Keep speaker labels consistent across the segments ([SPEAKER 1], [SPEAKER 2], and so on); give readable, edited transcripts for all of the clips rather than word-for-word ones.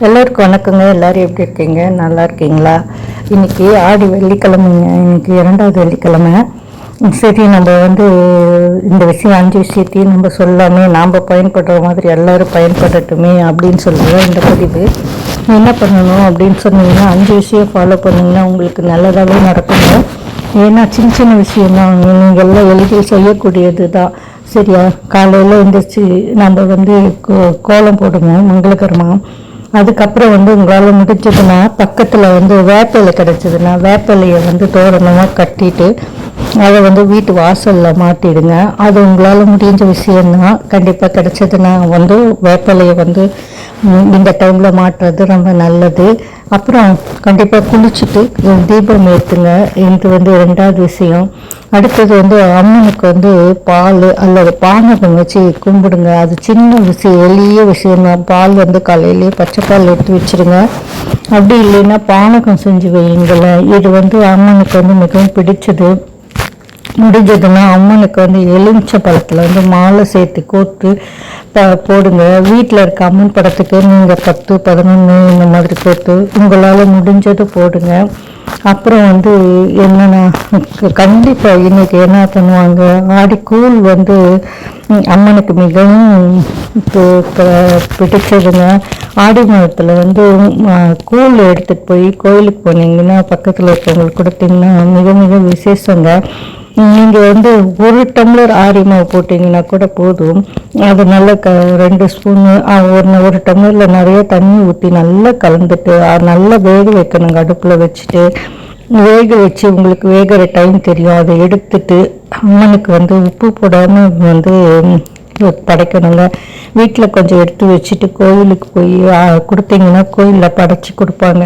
[SPEAKER 1] எல்லோருக்கும் வணக்கங்க. எல்லோரும் எப்படி இருக்கீங்க? நல்லா இருக்கீங்களா? இன்றைக்கி ஆடி வெள்ளிக்கிழமைங்க. இன்றைக்கி 2வது வெள்ளிக்கிழமை. சரி, நம்ம இந்த விஷயம் 5 விஷயத்தையும் நம்ம சொல்லாமே நாம் பயன்படுற மாதிரி எல்லோரும் பயன்படட்டுமே அப்படின்னு சொல்லுவோம். இந்த பதிவு என்ன பண்ணணும் அப்படின்னு சொன்னீங்கன்னா 5 விஷயம் ஃபாலோ பண்ணிங்கன்னா உங்களுக்கு நல்லதாகவே நடக்குங்க. ஏன்னா சின்ன சின்ன விஷயம்தான், நீங்கள் எல்லாம் எளிதில் செய்யக்கூடியது தான். சரியா? காலையில் எழுந்திரிச்சு நம்ம கோலம் போடுங்க மங்களகரமாக. அதுக்கப்புறம் உங்களால் முடிஞ்சதுன்னா பக்கத்தில் வேப்பிலை கிடச்சிதுன்னா வேப்பிலையை தோரணமாக கட்டிட்டு அதை வீட்டு வாசலில் மாட்டிடுங்க. அது உங்களால் முடிஞ்ச விஷயம்தான். கண்டிப்பாக கிடச்சதுன்னா வேப்பிலையை இந்த டைமில் மாட்டுறது ரொம்ப நல்லது. அப்புறம் கண்டிப்பாக குளிச்சுட்டு தீபம் ஏற்றுங்க. இது 2வது விஷயம். அடுத்தது அம்மனுக்கு பால் அல்லது பானகம் வச்சு கும்பிடுங்க. அது சின்ன விஷயம், எளிய விஷயம்தான். பால் காலையிலேயே பச்சை பால் எடுத்து வச்சுருங்க. அப்படி இல்லைன்னா பானகம் செஞ்சு வையுங்களேன். இது அம்மனுக்கு மிகவும் பிடிச்சது. முடிஞ்சதுன்னா அம்மனுக்கு எலுமிச்சை பழத்தில் மாலை சேர்த்து கோர்த்து போடுங்க. வீட்டில் இருக்க அம்மன் படத்துக்கு நீங்கள் 10, 11 இந்த மாதிரி கோர்த்து உங்களால் முடிஞ்சது போடுங்க. அப்புறம் என்னென்னா கண்டிப்பாக இன்றைக்கி என்ன பண்ணுவாங்க, ஆடிக்கூழ் அம்மனுக்கு மிகவும் பிடிச்சதுங்க. ஆடி மாதத்தில் கூழ் எடுத்துகிட்டு போய் கோயிலுக்கு போனீங்கன்னா பக்கத்தில் இருக்கவங்களுக்கு கொடுத்தீங்கன்னா மிக மிக விசேஷங்க. நீங்கள் 1 டம்ளர் ஆரி மாவு போட்டிங்கன்னா கூட போதும். அது நல்லா 2 ஸ்பூனு 1 டம்ளரில் நிறைய தண்ணி ஊற்றி நல்லா கலந்துட்டு நல்லா வேக வைக்கணுங்க. அடுப்பில் வச்சுட்டு வேக வச்சு உங்களுக்கு வேகிற டைம் தெரியும். அதை எடுத்துட்டு அம்மனுக்கு உப்பு போடாமல் படைக்கணுங்க. வீட்டில் கொஞ்சம் எடுத்து வச்சுட்டு கோயிலுக்கு போய் கொடுத்தீங்கன்னா கோயிலில் படைச்சி கொடுப்பாங்க.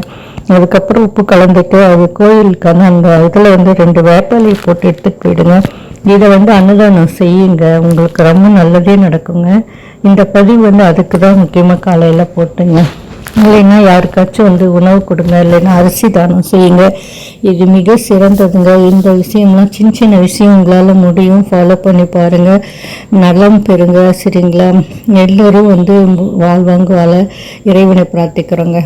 [SPEAKER 1] அதுக்கப்புறம் உப்பு கலந்துட்டு அது கோயிலுக்கான அந்த இதில் 2 வேப்பிலையை போட்டு எடுத்துகிட்டு போயிடுங்க. இதை அன்னதானம் செய்யுங்க. உங்களுக்கு ரொம்ப நல்லதே நடக்குங்க. இந்த பதிவு அதுக்கு தான் முக்கியமாக காலையில் போட்டுங்க. இல்லைன்னா யாருக்காச்சும் உணவு கொடுங்க, இல்லைன்னா அரிசி தானம் செய்யுங்க. இது மிக சிறந்ததுங்க. இந்த விஷயம்லாம் சின்ன சின்ன விஷயம் உங்களால் முடியும். ஃபாலோ பண்ணி பாருங்கள், நலம் பெறுங்க. சரிங்களா? எல்லோரும் வாழ்வாங்க வாழ இறைவனை பிரார்த்திக்கிறோங்க.